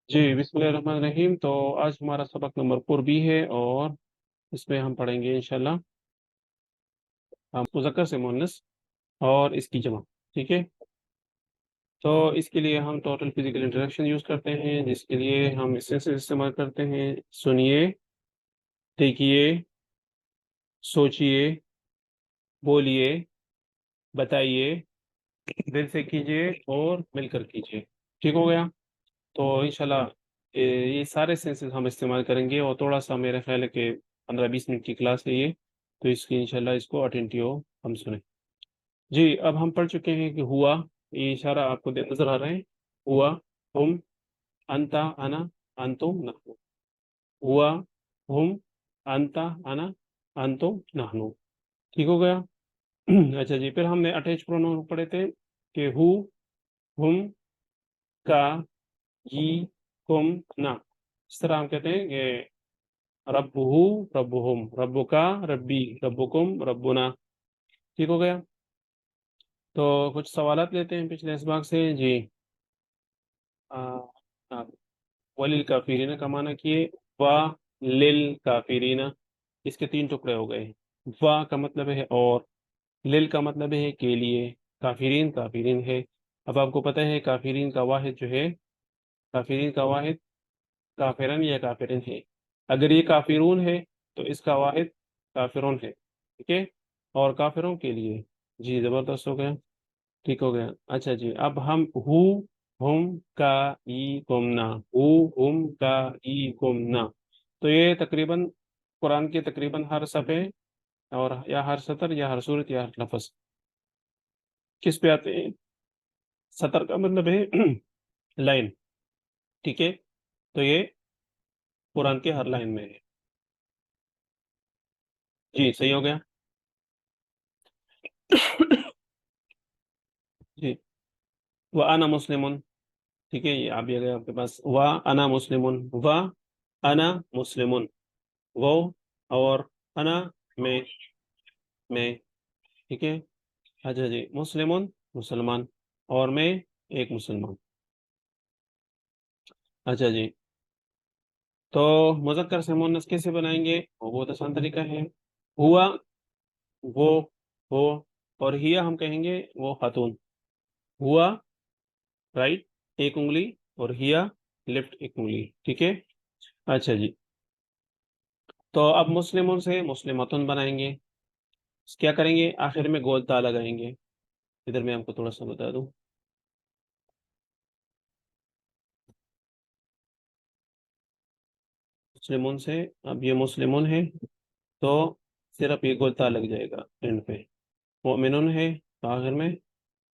جی बिस्मिल्लाहिर्रहमानिर्रहीम। तो आज हमारा सबक नंबर 4 भी है और इसमें हम पढ़ेंगे इंशाल्लाह हम मुज़क्कर से मुअन्नस और इसकी जमा। ठीक है। तो इसके लिए हम टोटल फिजिकल इंटरेक्शन यूज़ करते हैं, जिसके लिए हम सेंसेस इस्तेमाल करते हैं। सुनिए, देखिए, सोचिए, बोलिए, बताइए, दिल से कीजिए और मिलकर कीजिए। ठीक हो गया। तो इंशाल्लाह ये सारे सेंसेस हम इस्तेमाल करेंगे और थोड़ा सा मेरे ख्याल है कि 15-20 मिनट की क्लास है ये। तो इसकी इंशाल्लाह इसको अटेंटिव हम सुने। जी, अब हम पढ़ चुके हैं कि हुआ, ये इशारा आपको नजर आ रहा है। हुआ, हम, अंता, अना, अंतुम, नहनु। हुआ, हम, अंता, अना, अंतुम, नहनु। ठीक हो गया। अच्छा जी, फिर हमने अटैच प्रोनाउन पढ़े थे कि हु, हम, का, ये, कुम, ना। इस तरह हम कहते हैं कि रब्बुहु, रब्बुहुम, रब्बुका, रब्बी, रब्बुकुम, रब्बुना। ठीक हो गया। तो कुछ सवालात लेते हैं पिछले इसबाग से जी। आ, आ, वलिल काफिरीना का माना किए। वा, लिल काफिरीना, इसके 3 टुकड़े हो गए। वा का मतलब है और, लिल का मतलब है के लिए, काफिरीन काफिरीन है। अब आपको पता है काफिरीन का वाहिद जो है, काफिरीन का वाहिद काफिरन या काफिरिन है। अगर ये काफिरून है तो इसका वाहिद काफिरून है। ठीक है। और काफिरों के लिए, जी जबरदस्त हो गया। ठीक हो गया। अच्छा जी, अब हम हु, हुम, का, ई, कुमना। हु, हुम, का, ई, कुमना। तो ये तकरीबन कुरान के तकरीबन हर सफ़े और या हर सतर या हर सूरत या हर लफ्ज़ किस पे आते हैं। सतर का मतलब है लाइन। ठीक है। तो ये कुरान के हर लाइन में है। जी सही हो गया। जी, व अना मुस्लिमुन। ठीक है, ये आ भी आ गया आपके पास। व अना मुस्लिमुन, व अना मुस्लिमुन, वो और अना मैं। ठीक है। अच्छा जी, मुस्लिमुन मुसलमान और मैं एक मुसलमान। अच्छा जी, तो मुज़क्कर से मुअन्नस कैसे बनाएंगे, वो बहुत आसान तरीका है। हुआ, वो, हो, और हिया हम कहेंगे वो खातून। हुआ राइट, एक उंगली, और हिया लेफ्ट एक उंगली। ठीक है। अच्छा जी, तो अब मुस्लिमों से मुस्लिमतुन बनाएंगे। क्या करेंगे, आखिर में गोल ता लगाएंगे। इधर मैं आपको थोड़ा सा बता दूं। मुस्लिमों से, अब ये मुस्लिमों है तो सिर्फ ये गोलता लग जाएगा एंड पे। मोमिनुन है तो आखिर में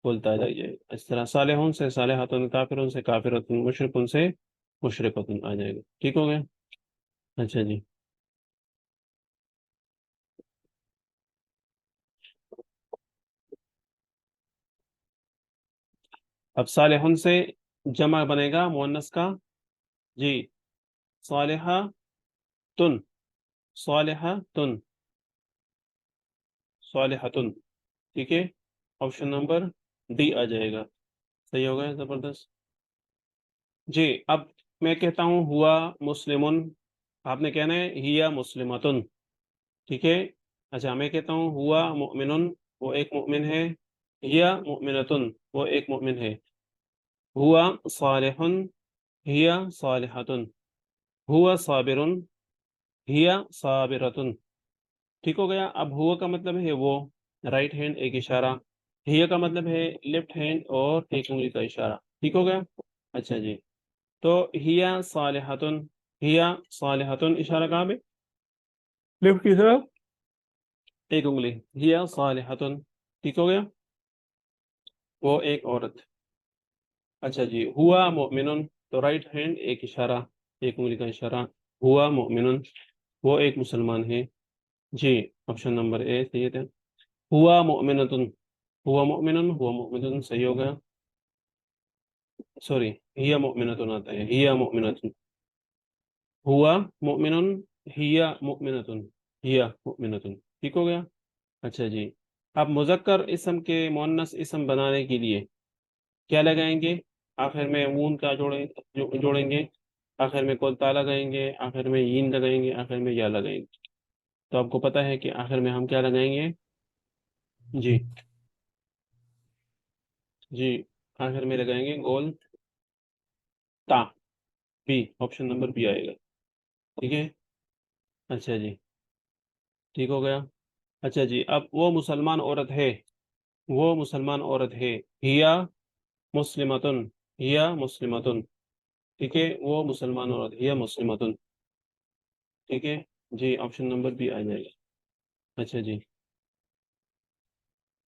गोलता लग जाएगा। इस तरह सालेहुन से सालेहातुन, काफिरुन से काफिरतुन, मुशरिकुन से मुशरिकतुन आ जाएगा। ठीक हो गया। अच्छा जी, अब सालेहुन से जमा बनेगा मुअन्नस का। जी, सालेहा तुन, सालेहा तुन, सालेहतुन। ठीक है। ऑप्शन नंबर डी आ जाएगा। सही हो गया, जबरदस्त। जी, अब मैं कहता हूँ हुआ मुस्लिमुन, आपने कहना है हिया मुस्लिमतुन। ठीक है। अच्छा, मैं कहता हूँ हुआ मुमिनुन, वो एक मुमिन है। हिया मुमिनतुन, वो एक मुमिन है। हुआ सालिहुन, हिया सालिहतुन। हुआ साबिरुन, हिया साबिरतुन। ठीक हो गया। अब हुआ का मतलब है वो, राइट हैंड एक इशारा। हिया का मतलब है लेफ्ट हैंड और एक उंगली का इशारा। ठीक हो गया। अच्छा जी, तो हिया सालिहतुन, हिया सालिहतुन इशारा कहाँ पे, लेफ्ट की तरफ एक उंगली। हिया सालिहतुन। ठीक हो गया, वो एक औरत। अच्छा जी, हुआ मोमिनुन, तो राइट हैंड एक इशारा, एक उंगली का इशारा। हुआ मोमिनुन, वो एक मुसलमान है। जी, ऑप्शन नंबर ए सही है। हुआ मोमिनतुन, हुआ मोमिनुन, हुआ मोमिनुन सही हो गया। सॉरी, हिया मोमिनतुन आता है, हिया मोमिनतुन। हुआ मोमिनुन, हिया मोमिनतुन, हिया मोमिनतुन। ठीक हो गया। अच्छा जी, अब मुज़क्कर इस्म के मुअन्नस इस्म बनाने के लिए क्या लगाएंगे, आखिर में ऊन का जोड़ेंगे। آخر میں کول تا لگائیں گے، آخر میں یین لگائیں گے، آخر میں یا لگائیں گے. تو آپ کو پتہ ہے کہ آخر میں ہم کیا لگائیں گے؟ جی جی، آخر میں لگائیں گے گول تا. بی، آپشن نمبر بی آئے گا. ٹھیک ہے. اچھا جی، ٹھیک ہو گیا. اچھا جی، اب وہ مسلمان عورت ہے، وہ مسلمان عورت ہے، ہیا مسلمتن، ہیا مسلمتن. ٹھیک ہے، وہ مسلمان عورت ہیا مسلمتن. ٹھیک ہے جی، آپشن نمبر بی آ جائے گا. اچھا جی.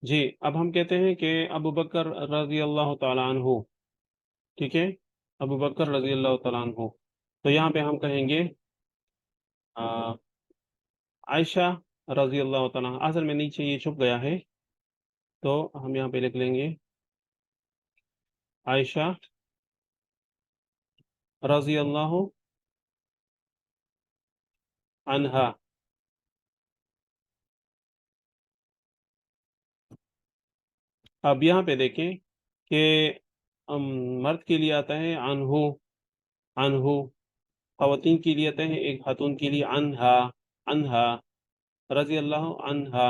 جی، اب ہم کہتے ہیں کہ ابو بکر رضی اللہ تعالیٰ عنہ. ٹھیک ہے، ابو بکر رضی اللہ تعالیٰ عنہ. تو یہاں پہ ہم کہیں گے عائشہ رضی اللہ تعالیٰ عنہ. اصل میں نیچے یہ چھپ گیا ہے، تو ہم یہاں پہ لکھ لیں گے عائشہ رضی اللہ عنہا. اب یہاں پہ دیکھیں کہ مرد کے لیے آتا ہے عنہ، عنہ. خواتین کے لیے آتے ہیں ایک خاتون کے لیے عنہا، عنہا رضی اللہ عنہا.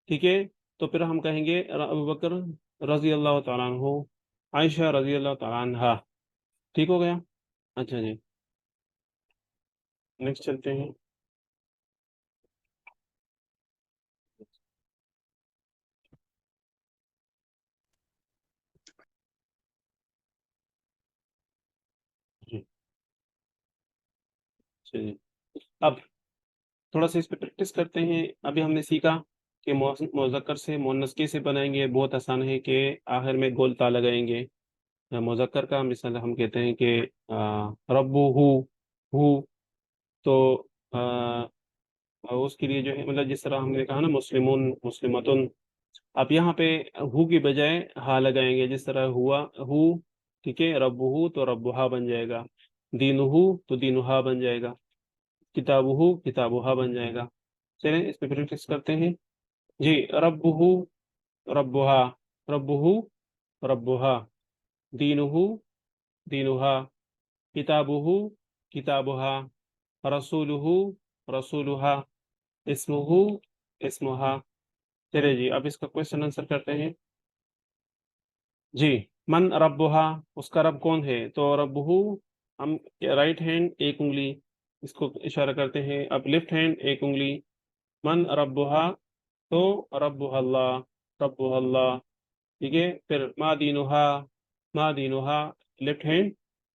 ٹھیک ہے، تو پھر ہم کہیں گے ابو بکر رضی اللہ تعالیٰ عنہ، عائشہ رضی اللہ تعالیٰ عنہا. ٹھیک ہو گیا. اچھا جی، نیکسٹ چلتے ہیں. جی اچھا جی، اب تھوڑا سا اس پہ پریکٹس کرتے ہیں. ابھی ہم نے سیکھا کہ مذکر سے مؤنث کیسے بنائیں گے. بہت آسان ہے کہ آخر میں گول تا لگائیں گے. مذکر کا مثال ہم کہتے ہیں کہ ربو ہو. تو اس کے لیے جو ہے مطلب جس طرح ہم نے کہا نا مسلمون مسلمتن. اب یہاں پہ ہو کی بجائے ہا لگائیں گے، جس طرح ہوا ہو. ٹھیک ہے، رب ہو تو ربہا بن جائے گا، دین ہو تو دینہا بن جائے گا، کتاب ہو کتابہا بن جائے گا. چلیں اس پہ پریکٹس کرتے ہیں. جی، رب ہو ربہا، رب ہو ربہا، دین ہو دینہا، کتاب ہو کتابہا، رسول ہو رسولہا، اسم ہو اسمہا. چلے جی، اب اس کا کوشچن آنسر کرتے ہیں. جی، من ربہا، اس کا رب کون ہے؟ تو ربہو، ہم رائٹ ہینڈ ایک انگلی اس کو اشارہ کرتے ہیں، اب لیفٹ ہینڈ ایک انگلی. من ربہا تو ربہ اللہ، ربہ اللہ. ٹھیک ہے، پھر ما دینہا، ما دینہا لیفٹ ہینڈ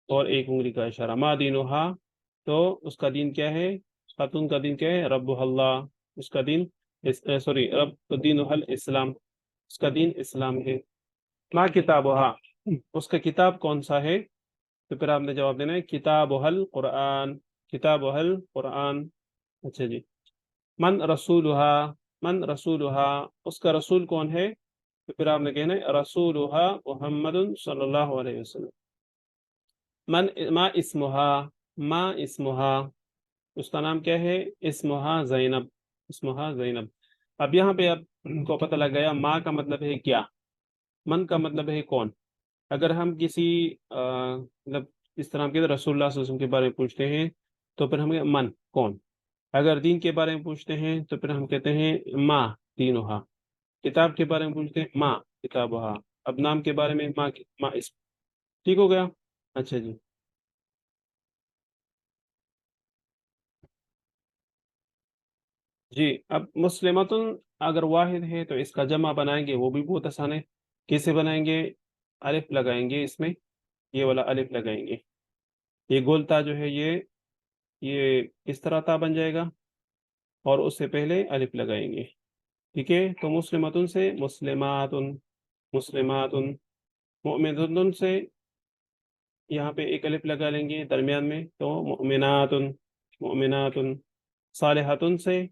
اور ایک انگلی کا اشارہ. ما دینہا تو اس کا دین کیا ہے؟ خاتون کا دین کیا ہے؟ ربہ اللہ. اس کا دین سوری، رب دینہ الاسلام، اس کا دین اسلام ہے. ما کتابہا، اس کا کتاب کون سا ہے؟ تو پھر آپ نے جواب دینا ہے کتابہ القرآن، کتابہ القرآن. اچھا جی، من رسولہا، من رسولہا، اس کا رسول کون ہے؟ تو پھر آپ نے کہنا ہے رسولہا محمد صلی اللہ علیہ وسلم. من ما اسمہا، ما اسمہا، اس کا نام کیا ہے؟ اسمہا زینب، اسمہا زینب. اب یہاں پہ آپ کو پتہ لگ گیا ماں کا مطلب ہے کیا، من کا مطلب ہے کون. اگر ہم کسی مطلب اس طرح کے رسول اللہ صلی اللہ علیہ وسلم کے بارے میں پوچھتے ہیں تو پھر ہم کہتے ہیں من کون. اگر دین کے بارے میں پوچھتے ہیں تو پھر ہم کہتے ہیں ما دینہا. کتاب کے بارے میں پوچھتے ہیں ما کتابہا. اب نام کے بارے میں ما اسم. ٹھیک ہو گیا. اچھا جی. جی، اب مسلمتن اگر واحد ہے تو اس کا جمع بنائیں گے، وہ بھی بہت آسان ہے. کیسے بنائیں گے؟ الف لگائیں گے اس میں، یہ والا الف لگائیں گے. یہ گولتا جو ہے یہ اس طرح تا بن جائے گا اور اس سے پہلے الف لگائیں گے. ٹھیک ہے، تو مسلمتن سے مسلماتن، مسلماتن. مؤمنتن سے یہاں پہ ایک الف لگا لیں گے درمیان میں، تو مؤمناتن، مؤمناتن. صالحاتن سے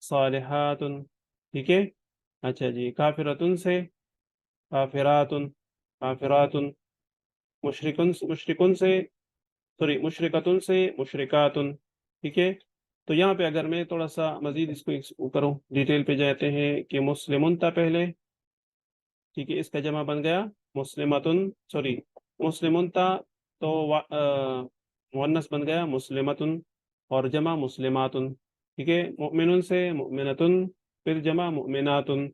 صالحاتن. ٹھیک ہے. اچھا جی، کافرتن سے کافراتن، کافراتن. مشرکن سے سوری مشرکتن سے مشرکاتن. ٹھیک ہے. تو یہاں پہ اگر میں تھوڑا سا مزید اس کو کروں، ڈیٹیل پہ جاتے ہیں کہ مسلمن تھا پہلے. ٹھیک ہے، اس کا جمع بن گیا مسلمتن، سوری مسلمن تھا تو मुअन्नस बन गया मुस्लिमतुन और जमा मुस्लिमातुन। ठीक है, मुमिनुन से मुमिनतुन, फिर जमा मुमिनातुन।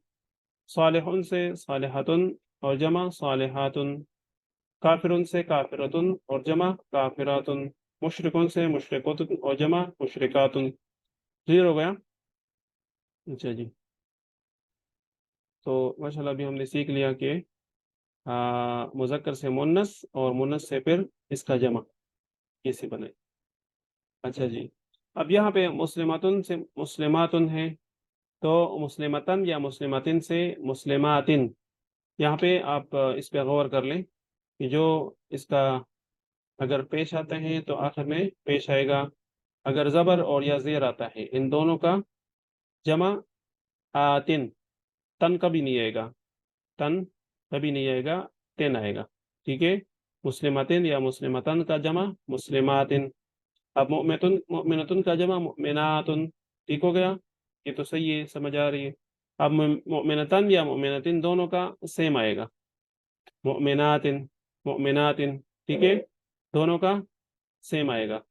सालिहुन से सालिहतुन और जमा सालिहातुन। काफिरुन से काफिरतुन और जमा काफिरातुन। मुशरिकुन से मुशरिकतुन और जमा मुशरिकातुन। क्लियर हो गया? अच्छा जी। तो माशाल्लाह अभी हमने सीख लिया कि मुज़क्कर से मुन्नस और मुन्नस से फिर इसका जमा कैसे बने। अच्छा जी। अब यहाँ पे मुस्लिमातुन से मुस्लिमातुन है, तो मुस्लिमतन या मुस्लिमातिन से मुस्लिमातिन। यहाँ पे आप इस पे गौर कर लें कि जो इसका अगर पेश आते हैं तो आखिर में पेश आएगा, अगर ज़बर और या ज़ेर आता है इन दोनों का जमा आतिन। तन कभी नहीं आएगा, तन कभी नहीं आएगा, तेन आएगा। ठीक है, मुस्लिमातिन या मुस्लिमतन का जमा मुस्लिमातिन। अब मोमिनतुन मोमिनतुन का जमा मोमिनातुन। ठीक हो गया? ये तो सही है, समझ आ रही है। अब मोमिनतन या मोमिनतिन दोनों का सेम आएगा, मोमिनातिन मोमिनातिन। ठीक है, दोनों का सेम आएगा।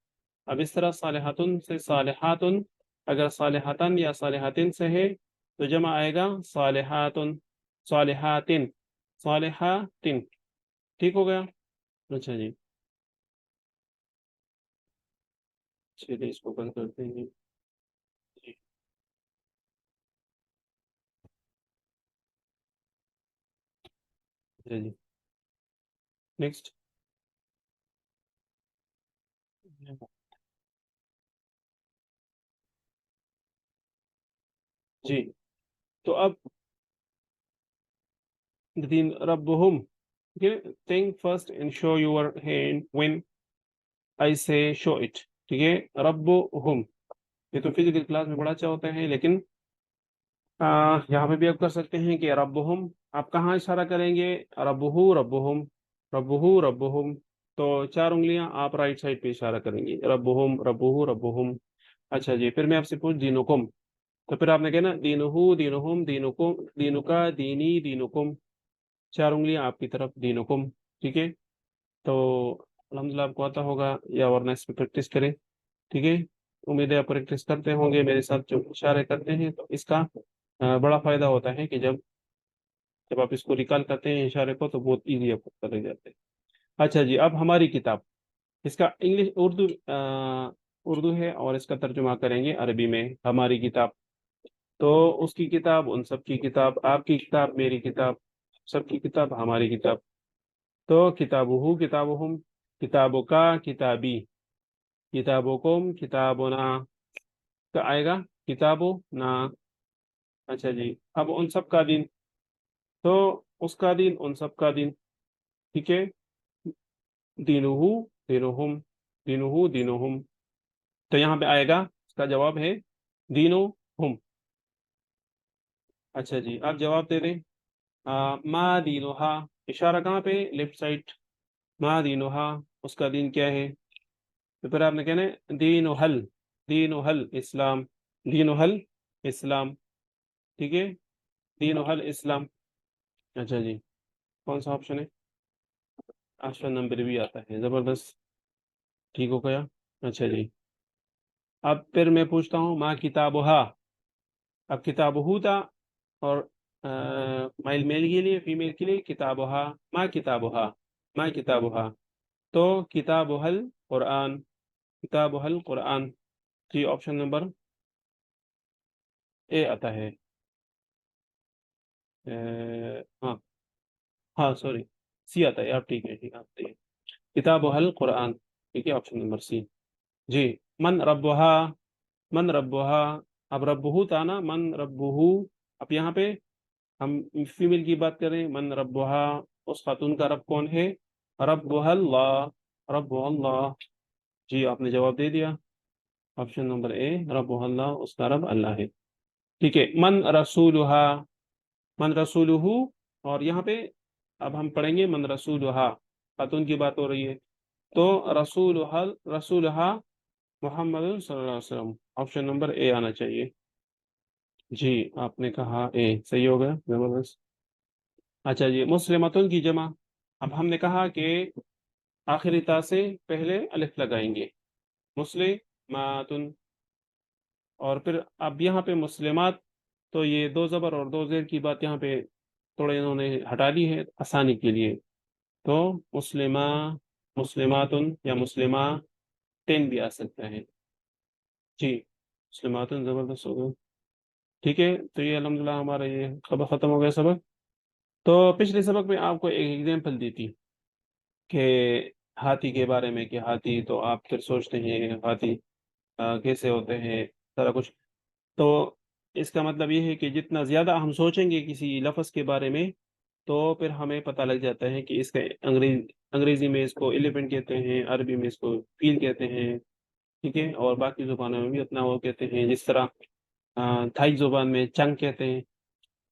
अब इस तरह सालिहातुन से सालिहातुन, अगर सालिहातन या सालिहातिन से है तो जमा आएगा सालिहातुन सालिहातिन सालिहातिन। ठीक हो गया? अच्छा जी, चलिए इसको बंद करते हैं जी। अच्छा जी, नेक्स्ट। जी, तो अब दिन रब्बुहुम। Think first and show your hand when I say show it. ठीक है, रब्बुहुम ये तो फिजिकल क्लास में बड़ा अच्छा होता है, लेकिन यहाँ पे भी आप कर सकते हैं कि रब्बुहुम। आप कहाँ इशारा करेंगे? रब्बुहु रब्बुहुम, रब्बुहु रब्बुहुम। तो चार उंगलियां आप राइट साइड पे इशारा करेंगे, रब्बुहुम रब्बुहु रब्बुहुम। अच्छा जी, फिर मैं आपसे पूछ दीनुकुम, तो फिर आपने कहना दीनुहु दीनुहुम दीनुकुम दीनुका दीनी दीनुकुम। चार उंगलियां आपकी तरफ, दीनुकुम। ठीक है, तो अल्हम्दुलिल्लाह आपको आता होगा, या वरना इस पर प्रैक्टिस करें। ठीक है, उम्मीद है आप प्रैक्टिस करते होंगे मेरे साथ जो इशारे करते हैं, तो इसका बड़ा फायदा होता है कि जब जब आप इसको रिकॉल करते हैं इशारे को, तो बहुत इजी आपको पता लग जाता है। अच्छा जी, अब हमारी किताब, इसका इंग्लिश उर्दू है और इसका तर्जुमा करेंगे अरबी में। हमारी किताब, तो उसकी किताब उन सब की किताब, आपकी किताब मेरी किताब, सबकी किताब हमारी किताब। तो किताबुहु किताबुहुम, किताबों का किताबी, किताबुकुम किताबुना का आएगा किताबु ना। अच्छा जी, अब उन सब का दिन, तो उसका दिन उन सब का दिन। ठीक है, दीनुहु दीनुहुम, दीनुहु दीनुहुम। तो यहाँ पे आएगा, इसका जवाब है दीनुहुम। अच्छा जी, आप जवाब दे दें। मा दीनुहा, इशारा कहाँ पे? Left side. मा दीनुहा, उसका दिन क्या है? तो फिर आपने कहना है दीनुहल, दीनुहल इस्लाम, दीनुहल इस्लाम। ठीक है, दीनुहल इस्लाम। अच्छा जी, कौन सा ऑप्शन है? ऑप्शन नंबर भी आता है, जबरदस्त। ठीक हो गया। अच्छा जी, अब फिर मैं पूछता हूँ माँ किताबुहा। अब किताबुहू था, और मेल मेल के लिए, फीमेल के लिए किताबुहा, माँ किताबुहा, माँ किताबुहा। तो किताबुहल कुरान, किताबुहल कुरान। जी, ऑप्शन नंबर ए आता है। हाँ, हाँ सॉरी, सी आता है। आप ठीक है, ठीक है, आप ठीक है। किताबुहल कुरान। ठीक है, ऑप्शन नंबर सी। जी, मन रब्बुहा, मन रब्बुहा। अब रब्बुहू था ना, मन रब्बुहू। अब यहाँ पे हम फीमेल की बात करें, मन रब्बुहा, उस खातून का रब कौन है? रब्बुहल्लाह, रब्बुहल्लाह। जी, आपने जवाब दे दिया, ऑप्शन नंबर ए, रब्बुहल्लाह, उसका रब अल्लाह है। ठीक है, मन रसूलुहा, मन रसूलुहु। और यहाँ पे अब हम पढ़ेंगे मन रसूलुहा, खातून की बात हो रही है, तो रसूलुहा, रसूलुहा मोहम्मद सल्लल्लाहु अलैहि वसल्लम। ऑप्शन नंबर ए आना चाहिए। जी, आपने कहा ए, सही हो गया, जबरदस्त। अच्छा जी, मुस्लिमतुन की जमा। अब हमने कहा कि आखिरी ता से पहले अलिफ लगाएंगे, मुस्लिमातुन। और फिर अब यहाँ पे मुस्लिमात, तो ये दो ज़बर और दो ज़ेर की बात यहाँ पे थोड़ा इन्होंने हटा दी है आसानी के लिए। तो मुस्लिमा, मुस्लिमातुन या मुस्लिमा टेन भी आ सकता है जी। मुस्लिमातुन ज़बरदस्त हो गया। ठीक है, तो ये अल्हम्दुलिल्लाह हमारा ये सबक ख़त्म हो गया सबक। तो पिछले सबक में आपको एक एग्जांपल दी थी कि हाथी के बारे में, कि हाथी तो आप फिर सोचते हैं हाथी कैसे होते हैं, सारा कुछ। तो इसका मतलब ये है कि जितना ज़्यादा हम सोचेंगे किसी लफ्ज़ के बारे में, तो फिर हमें पता लग जाता है कि इसका अंग्रेज़ी में इसको एलिफेंट कहते हैं, अरबी में इसको फील कहते हैं। ठीक है, और बाकी ज़ुबानों में भी अपना वो कहते हैं, जिस तरह थाई ज़ुबान में चंग कहते हैं।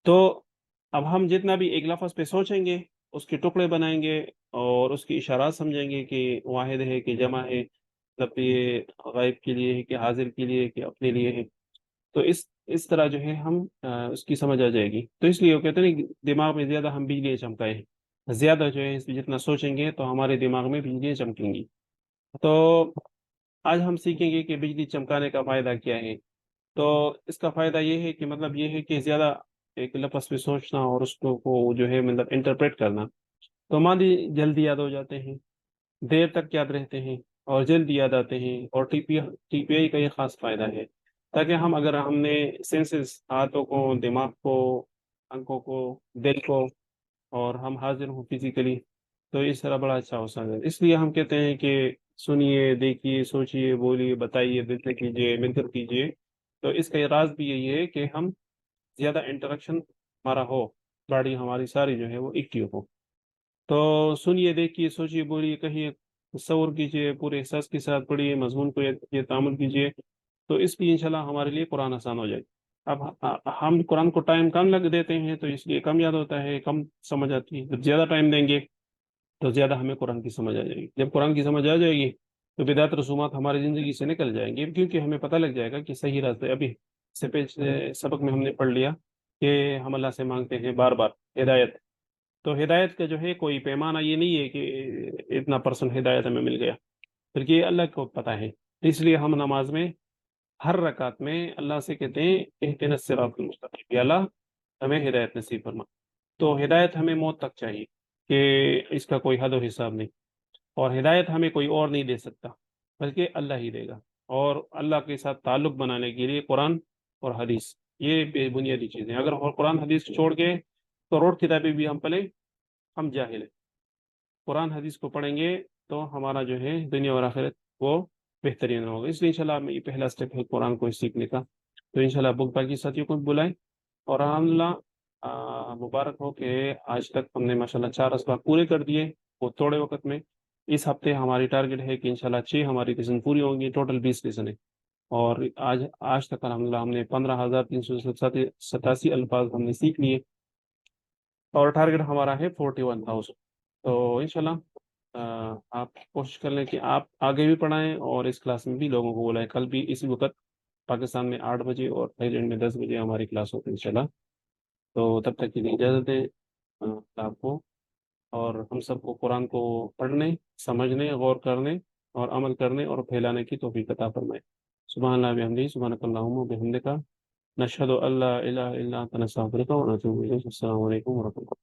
तो अब हम जितना भी एक लफ्ज़ पे सोचेंगे, उसके टुकड़े बनाएंगे और उसकी इशारात समझेंगे कि वाहिद है कि जमा है, मतलब ये गायब के लिए है कि हाजिर के लिए है कि अपने लिए है। तो इस तरह जो है हम उसकी समझ आ जाएगी। तो इसलिए वो कहते हैं ना कि दिमाग में ज़्यादा हम बिजलियाँ चमकाएं, ज़्यादा जो है इसमें जितना सोचेंगे तो हमारे दिमाग में बिजलियाँ चमकेंगी। तो आज हम सीखेंगे कि बिजली चमकाने का फ़ायदा क्या है। तो इसका फ़ायदा ये है कि मतलब ये है कि ज़्यादा एक लफ्ज़ पे सोचना और उसको को जो है मतलब इंटरप्रेट करना, तो हमारी जल्दी याद हो जाते हैं, देर तक याद रहते हैं और जल्दी याद आते हैं। और टीपीआई का ये ख़ास फ़ायदा है, ताकि हम अगर हमने सेंसेस, हाथों को, दिमाग को, आंखों को, दिल को, और हम हाजिर हों फिजिकली, तो इस तरह बड़ा अच्छा हो सकता है। इसलिए हम कहते हैं कि सुनिए, देखिए, सोचिए, बोलिए, बताइए, दिल से कीजिए, मिलकर कीजिए। तो इसका ये राज भी यही है कि हम ज़्यादा इंटरेक्शन हमारा हो, बॉडी हमारी सारी जो है वो एक्टिव हो। तो सुनिए, देखिए, सोचिए, बोलिए, कहिए, तसव्वुर कीजिए, पूरे एहसास के साथ पढ़िए, मजमून को याद कीजिए, तामुल कीजिए। तो इसलिए इंशाल्लाह हमारे लिए कुरान आसान हो जाए। अब हम कुरान को टाइम कम लग देते हैं, तो इसलिए कम याद होता है, कम समझ आती है। जब ज़्यादा टाइम देंगे तो ज़्यादा हमें कुरान की समझ आ जाएगी। जब कुरान की समझ आ जाएगी तो बिदात रसूमात हमारी ज़िंदगी से निकल जाएंगे, क्योंकि हमें पता लग जाएगा कि सही रास्ते। अभी से पिछले सबक में हमने पढ़ लिया कि हम अल्लाह से मांगते हैं बार बार हिदायत। तो हिदायत का जो है कोई पैमाना ये नहीं है कि इतना परसेंट हिदायत हमें मिल गया, बल्कि ये अल्लाह को पता है। इसलिए हम नमाज में हर रकात में अल्लाह से कहते हैं इहदिनस सिरातल मुस्तकीम, या अल्लाह हमें हिदायत नसीब फरमा। तो हिदायत हमें मौत तक चाहिए, कि इसका कोई हद और हिसाब नहीं। और हिदायत हमें कोई और नहीं दे सकता, बल्कि अल्लाह ही देगा। और अल्लाह के साथ ताल्लुक बनाने के लिए कुरान और हदीस, ये बुनियादी चीज़ें। अगर और कुरान हदीस छोड़ के तो रोड किताबें भी हम पढ़े, हम जाहिल हैं। कुरान हदीस को पढ़ेंगे तो हमारा जो है दुनिया और आखिरत वो बेहतरीन होगा। इसलिए इंशाल्लाह में ये पहला स्टेप है कुरान को सीखने का। तो इंशाल्लाह बुक बाकी साथियों को भी बुलाएं। और अल्हम्दुलिल्लाह मुबारक हो कि आज तक हमने माशाल्लाह 4 असबाक पूरे कर दिए, वो थोड़े वक्त में। इस हफ्ते हमारी टारगेट है कि इंशाल्लाह 6 हमारी लेसन पूरी होंगी, टोटल 20 लेसन है। और आज आज तक अल्हम्दुलिल्लाह हमने 15,387 अल्फाज हमने सीख लिए, और टारगेट हमारा है 41,000। तो इंशाल्लाह आप कोशिश कर लें कि आप आगे भी पढ़ाएं और इस क्लास में भी लोगों को बुलाएं। कल भी इसी वक्त पाकिस्तान में 8 बजे और थाईलैंड में 10 बजे हमारी क्लास होती है इंशाल्लाह। तो तब तक के लिए इजाज़त दें आपको, और हम सबको कुरान को पढ़ने, समझने, गौर करने और अमल करने और फैलाने की तौफीक अता फरमाए। सुभान अल्लाह बिहम्दिही, सुब्हानक अल्लाहुम्मा व बिहम्दिका, नशहदु अल्ला इलाहा इल्ला अंता, नस्तगफिरुका व नतूबु इलैक। अस्सलामु अलैकुम व रहमतुल्लाह।